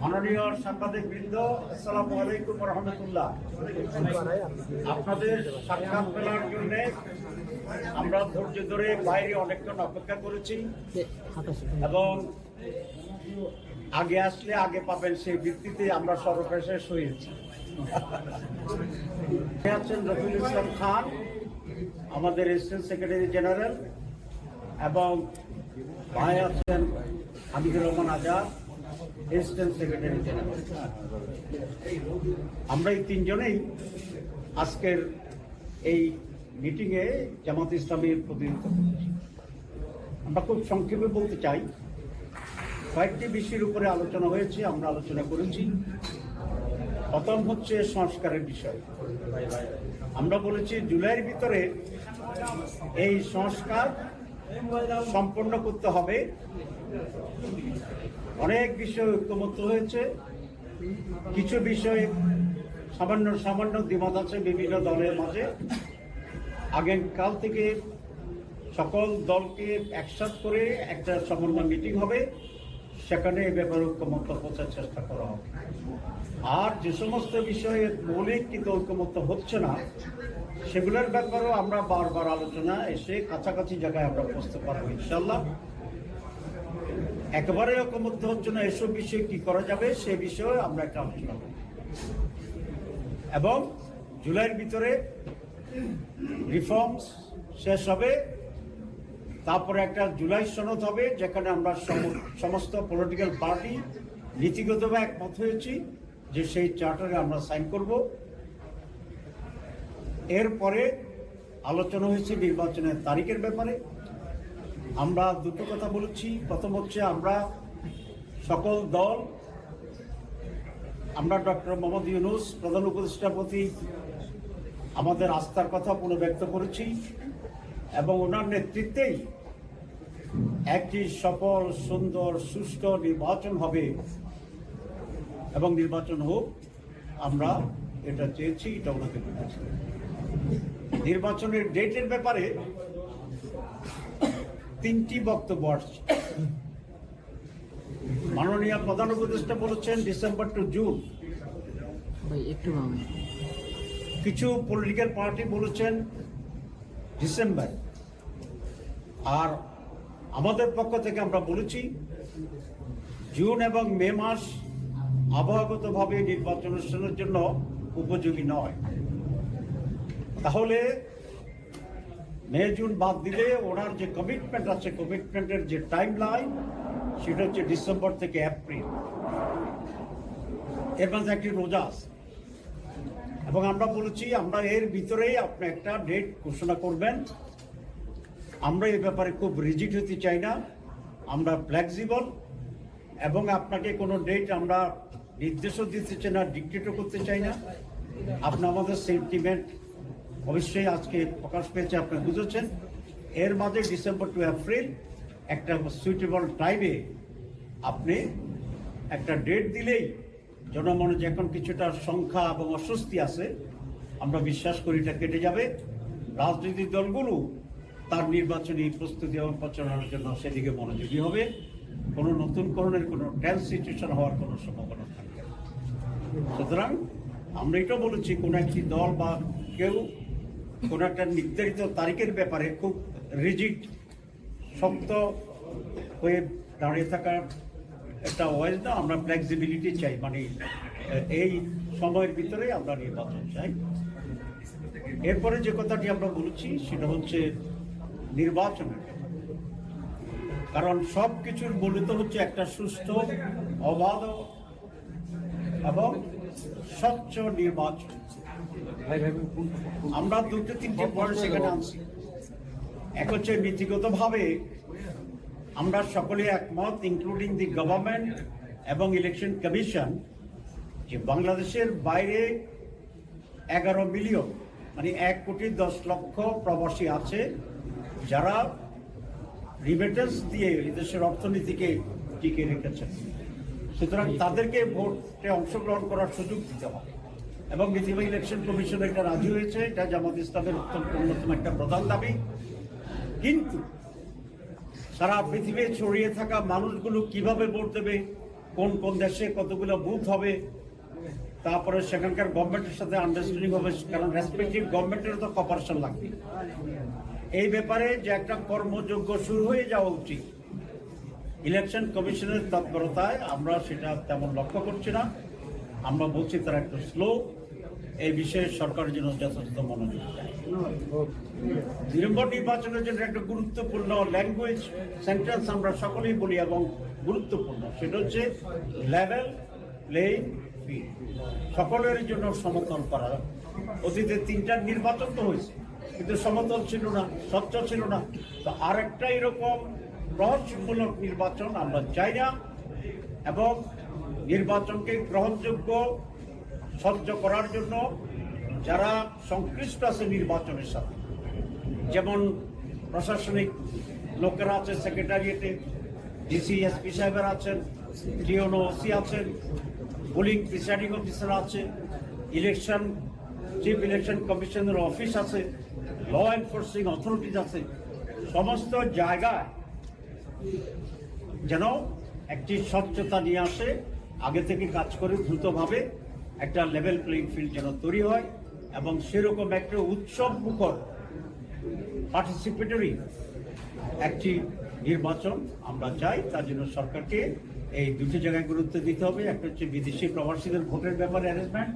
মাননীয় সাংবাদিক বৃন্দ, আসসালামু আলাইকুম রহমতুল্লাহ। আপনাদের সাক্ষাৎ পেলার জন্য আমরা ধৈর্য ধরে বাইরে অনেকক্ষণ অপেক্ষা করেছি এবং আগে আসলে আগে পাবেন সেই ভিত্তিতে আমরা সর্বশেষ হয়েছি। আছেন রফিকুল ইসলাম খান, আমাদের অ্যাসিস্ট্যান্ট সেক্রেটারি জেনারেল, এবং ভাই আছেন Hamidur Rahman Azad, assistant secretary general. আমরা এই তিনজনেই আজকের এই মিটিংয়ে জামাত ইসলামীর প্রতিনিধিত্ব করছি। আমরা খুব সংক্ষেপে বলতে চাই, কয়েকটি বিষয়ের উপরে আলোচনা হয়েছে, আমরা আলোচনা করেছি। প্রথম হচ্ছে সংস্কারের বিষয়। আমরা বলেছি জুলাইয়ের ভিতরে এই সংস্কার সম্পন্ন করতে হবে। অনেক বিষয় ঐক্যমত্য হয়েছে, কিছু বিষয়ে সামান্য দ্বিমত আছে বিভিন্ন দলের মাঝে। আগামীকাল থেকে সকল দলকে একসাথ করে একটা সমন্বয় মিটিং হবে, সেখানে এ ব্যাপারে ঐক্যমত্য পৌঁছার চেষ্টা করা হবে। আর যে সমস্ত বিষয়ে মৌলিক কিন্তু ঐক্যমত্য হচ্ছে না, সেগুলোর ব্যাপারেও আমরা বারবার আলোচনা এসে কাছাকাছি জায়গায় আমরা পৌঁছতে পারবো ইনশাল্লাহ। একেবারে ঐক্যমত্য হচ্ছে না, এসব বিষয়ে কি করা যাবে সে বিষয়ে আমরা একটা আলোচনা করব। এবং জুলাইয়ের ভিতরে রিফর্মস শেষ হবে, তারপরে একটা জুলাই সনদ হবে, যেখানে আমরা সমস্ত পলিটিক্যাল পার্টি নীতিগতভাবে একমত হয়েছি যে সেই চার্টারে আমরা সাইন করব। এরপরে আলোচনা হয়েছে নির্বাচনের তারিখের ব্যাপারে। আমরা দুটো কথা বলেছি। প্রথম হচ্ছে আমরা সকল দল, আমরা ডক্টর মোহাম্মদ ইউনূস প্রধান উপদেষ্টার প্রতি আমাদের আস্থার কথা পুনর্ব্যক্ত করেছি এবং ওনার নেতৃত্বেই একটি সফল, সুন্দর, সুষ্ঠু নির্বাচন হবে এবং নির্বাচন হোক, আমরা এটা চেয়েছি, এটা ওনাকে বলেছি। নির্বাচনের ডেটের ব্যাপারে তিনটি বক্তব্য আসছে। মাননীয় প্রধান উপদেষ্টা বলেছেন ডিসেম্বর টু জুন। কিছু পলিটিক্যাল পার্টি বলেছেন ডিসেম্বর। আর আমাদের পক্ষ থেকে আমরা বলেছি জুন এবং মে মাস আবহাওয়াগতভাবে নির্বাচন অনুষ্ঠানের জন্য উপযোগী নয়। তাহলে মে জুন বাদ দিলে ওনার যে কমিটমেন্ট আছে, কমিটমেন্টের যে টাইম লাইন, সেটা হচ্ছে ডিসেম্বর থেকে এপ্রিল। এর মধ্যে একটি রোজা আছে এবং আমরা বলেছি আমরা এর ভিতরেই আপনি একটা ডেট ঘোষণা করবেন। আমরা এই ব্যাপারে খুব রিজিড হতে চাই না, আমরা ফ্লেক্সিবল, এবং আপনাকে কোনো ডেট আমরা নির্দেশও দিতে চাই না, ডিক্টেটও করতে চাই না। আপনি আমাদের সেন্টিমেন্ট অবশ্যই আজকে প্রকাশ পেয়েছে, আপনি বুঝেছেন। এর মাঝে ডিসেম্বর টু এপ্রিল একটা সুইটেবল টাইমে আপনি একটা ডেট দিলেই জনমনে যে এখন কিছুটা সংখ্যা এবং অস্বস্তি আছে, আমরা বিশ্বাস করি এটা কেটে যাবে। রাজনৈতিক দলগুলো তার নির্বাচনী প্রস্তুতি এবং প্রচারণার জন্য সেদিকে মনোযোগী হবে। কোনো নতুনকরণের কোনো টেন্স সিচুয়েশন হওয়ার কোনো সম্ভাবনা থাকবে না। সুতরাং আমরা এটাও বলেছি, কোনো একটি দল বা কেউ কোনো একটা নির্ধারিত তারিখের ব্যাপারে খুব রিজিড, শক্ত হয়ে দাঁড়িয়ে থাকার একটা ওয়েজ না, আমরা ফ্লেক্সিবিলিটি চাই। মানে এই সময়ের ভিতরে আমরা নির্বাচন চাই। এরপরে যে কথাটি আমরা বলেছি সেটা হচ্ছে নির্বাচনের, কারণ সব কিছুর মূলত হচ্ছে একটা সুষ্ঠু, অবাধ এবং স্বচ্ছ নির্বাচন। আমরা দুটো তিনটে পয়েন্ট সেখানে আনছি। এক হচ্ছে নীতিগতভাবে আমরা সকলে একমত, ইনক্লুডিং দি গভর্নমেন্ট এবং ইলেকশন কমিশন, যে বাংলাদেশের বাইরে 11 মিলিয়ন মানে 1,10,00,000 প্রবাসী আছে, যারা রিমিটেন্স দিয়ে দেশের অর্থনীতিকে টিকে রেখেছেন। সুতরাং তাদেরকে ভোটে অংশগ্রহণ করার সুযোগ দিতে হবে এবং নীতিবাহী ইলেকশন কমিশন এটা রাজি হয়েছে। এটা জামাত ইসলামের অন্যতম একটা প্রধান দাবি। কিন্তু সারা পৃথিবী ছড়িয়ে থাকা মানুষগুলো কিভাবে ভোট দেবে, কোন কোন দেশে কতগুলো বুথ হবে, তারপরে সেখানকার গভর্নমেন্টের সাথে আন্ডারস্ট্যান্ডিং হবে, কারণ রেসপেক্টিভ গভর্নমেন্টেরও তো কপারেশন লাগবে। এই ব্যাপারে যে একটা কর্মযোগ্য শুরু হয়ে যাওয়া উচিত, ইলেকশন কমিশনের তৎপরতায় আমরা সেটা তেমন লক্ষ্য করছি না। আমরা বলছি তারা একটু স্লো, এই বিষয়ে সরকারের জন্য যথাযথ মনোযোগ দেয়। 2 নম্বর নির্বাচনের জন্য একটা গুরুত্বপূর্ণ ল্যাঙ্গুয়েজ সেন্টেন্স আমরা সকলেই বলি এবং গুরুত্বপূর্ণ, সেটা হচ্ছে লেভেল প্লেইং ফিল্ড, সকলের জন্য সমতল করা। অতীতে 3টা নির্বাচন তো হয়েছে, কিন্তু সমতল ছিল না, স্বচ্ছ ছিল না। তো আরেকটা এরকম রহস্যমূলক নির্বাচন আমরা চাই না, এবং নির্বাচনকে গ্রহণযোগ্য স্বচ্ছ করার জন্য যারা সংশ্লিষ্ট আছে নির্বাচনের সাথে, যেমন প্রশাসনিক লোকেরা আছে, সেক্রেটারিয়েটে ডিসি এসপি সাহেবেরা আছেন, ডিওনো ওসি আছেন, পোলিং প্রিসাইডিং অফিসার আছে, ইলেকশন চিফ ইলেকশন কমিশনের অফিস আছে, ল এনফোর্সিং অথরিটিজ আছে, সমস্ত জায়গায় যেন একটি স্বচ্ছতা নিয়ে আসে, আগে থেকে কাজ করে দ্রুতভাবে একটা লেভেল প্লেইং ফিল্ড যেন তৈরি হয়, এবং সেরকম একটা উৎসব মুখর পার্টিসিপেটরি একটি নির্বাচন আমরা চাই। তার জন্য সরকারকে এই দুটি জায়গায় গুরুত্ব দিতে হবে। একটা হচ্ছে বিদেশি প্রবাসীদের ভোটের ব্যাপারে অ্যারেঞ্জমেন্ট,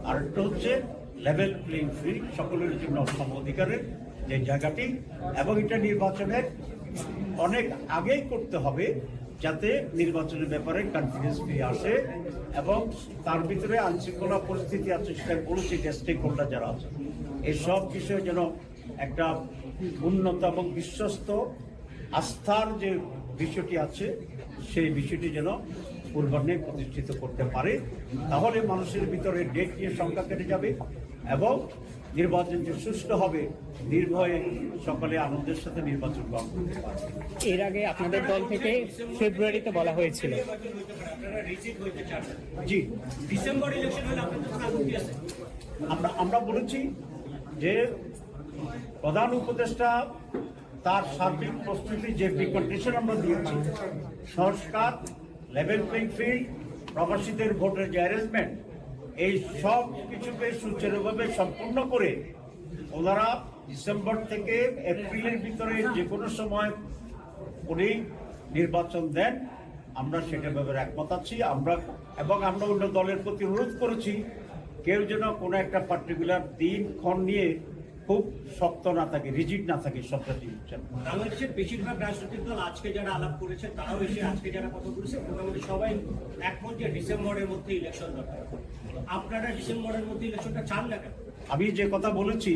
আর একটা হচ্ছে লেভেল প্লেইং ফিল্ড, সকলের জন্য সম অধিকারের যে জায়গাটি, এবং এটা নির্বাচনের অনেক আগেই করতে হবে, যাতে নির্বাচনের ব্যাপারে কনফিডেন্স ফিরে আসে, এবং তার ভিতরে আইনশৃঙ্খলা পরিস্থিতি আছে, সেটা বলেছি স্টেক হোল্ডার যারা আছে, এই সব বিষয়ে যেন একটা উন্নত এবং বিশ্বস্ত আস্থার যে বিষয়টি আছে, সেই বিষয়টি যেন পূর্বাহ্নে প্রতিষ্ঠিত করতে পারে। তাহলে মানুষের ভিতরে ডেট নিয়ে সংখ্যা কেটে যাবে, এবং নির্বাচন যে সুষ্ঠু হবে, নির্ভয়ে সকলে আনন্দের সাথে নির্বাচন গ্রহণ করতে পারবে। এর আগে আপনাদের দল থেকে ফেব্রুয়ারিতে বলা হয়েছিল। জি, ডিসেম্বর ইলেকশন হলে আপনাদের কোনো আপত্তি আছে? আমরা বলেছি যে প্রধান উপদেষ্টা তার সার্বিক প্রস্তুতি যে প্রিকন্ডিশন আমরা দিয়েছি, সংস্কার, লেভেল প্লেইং ফিল্ড, প্রবাসীদের ভোটের যে অ্যারেঞ্জমেন্ট, এই সব কিছুকে সুচারুভাবে সম্পূর্ণ করে ওনারা ডিসেম্বর থেকে এপ্রিলের ভিতরে যে কোনো সময় উনি নির্বাচন দেন, আমরা সেটার ব্যাপারে একমত আছি। আমরা অন্য দলের প্রতি অনুরোধ করেছি, কেউ যেন কোনো একটা পার্টিকুলার দিন ক্ষণ নিয়ে খুব শক্ত না থাকে, রিজিড না থাকে সবটাই। বাংলাদেশের বেশিরভাগ রাজনৈতিক দল আজকে যারা আলাপ করেছে, তারাও এসে আজকে যারা কথা বলেছে, মোটামুটি সবাই একমত যে ডিসেম্বরের মধ্যে ইলেকশন দরকার। আপনারা ডিসেম্বরের মধ্যে ইলেকশনটা চান না কেন? আমি যে কথা বলেছি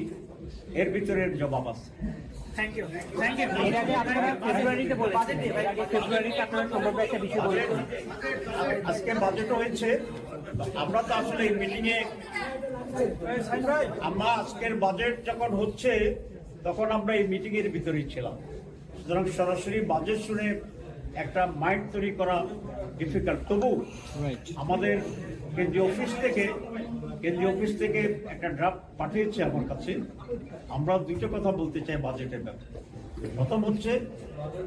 এর ভিতরে জবাব আছে। এর আগে আপনারা ফেব্রুয়ারিতে বলেছেন, এর আগে ফেব্রুয়ারিতে আপনারা সম্ভাব্য একটা বিষয় বলেছেন। আজকে বাজেট হয়েছে, আমরা তো আসলে এই মিটিংয়ে আজকের বাজেট যখন হচ্ছে তখন আমরা এই মিটিং এর ভিতরেই ছিলাম, সুতরাং সরাসরি বাজেট শুনে একটা মাইন্ড তৈরি করা ডিফিকাল্ট। তবু আমাদের কেন্দ্রীয় অফিস থেকে একটা ড্রাফট পাঠিয়েছে আমার কাছে। আমরা দুটো কথা বলতে চাই বাজেটের ব্যাপারে। প্রথম হচ্ছে,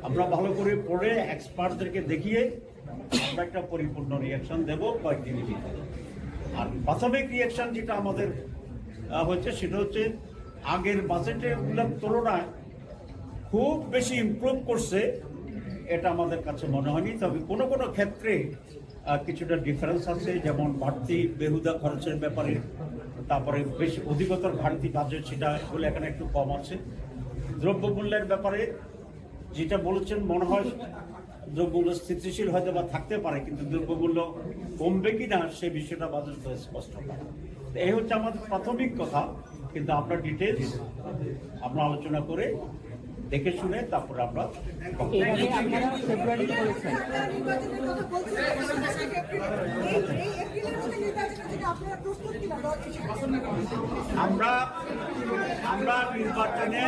আমরা ভালো করে পড়ে এক্সপার্টদেরকে দেখিয়ে আমরা একটা পরিপূর্ণ রিয়াকশন দেব কয়েকদিনের ভিতরে। আর প্রাথমিক রিয়াকশন যেটা আমাদের হচ্ছে, সেটা হচ্ছে আগের বাজেটের তুলনায় খুব বেশি ইমপ্রুভ করছে, এটা আমাদের কাছে মনে হয়নি। তবে কোনো কোনো ক্ষেত্রে কিছুটা ডিফারেন্স আছে, যেমন বাড়তি বেহুদা খরচের ব্যাপারে, তারপরে বেশি অধিকতর ঘাটতি বাজেট, সেটা এগুলো এখানে একটু কম আছে। দ্রব্যমূল্যের ব্যাপারে যেটা বলেছেন, মনে হয় দ্রব্যমূল্য স্থিতিশীল হয়তো বা থাকতে পারে, কিন্তু দ্রব্যমূল্য কমবে কি না সে বিষয়টা বাজেট স্পষ্ট পায়। এই হচ্ছে আমাদের প্রাথমিক কথা, কিন্তু আপনার ডিটেলস আমরা আলোচনা করে দেখে শুনে তারপর আমরা এর আগে আপনারা ফেব্রুয়ারিতে বলেছেন। আমরা নির্বাচনে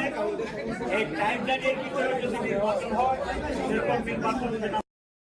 এই টাইমলাইনের ভিতরে যদি নির্বাচন হয়, সেরকম নির্বাচন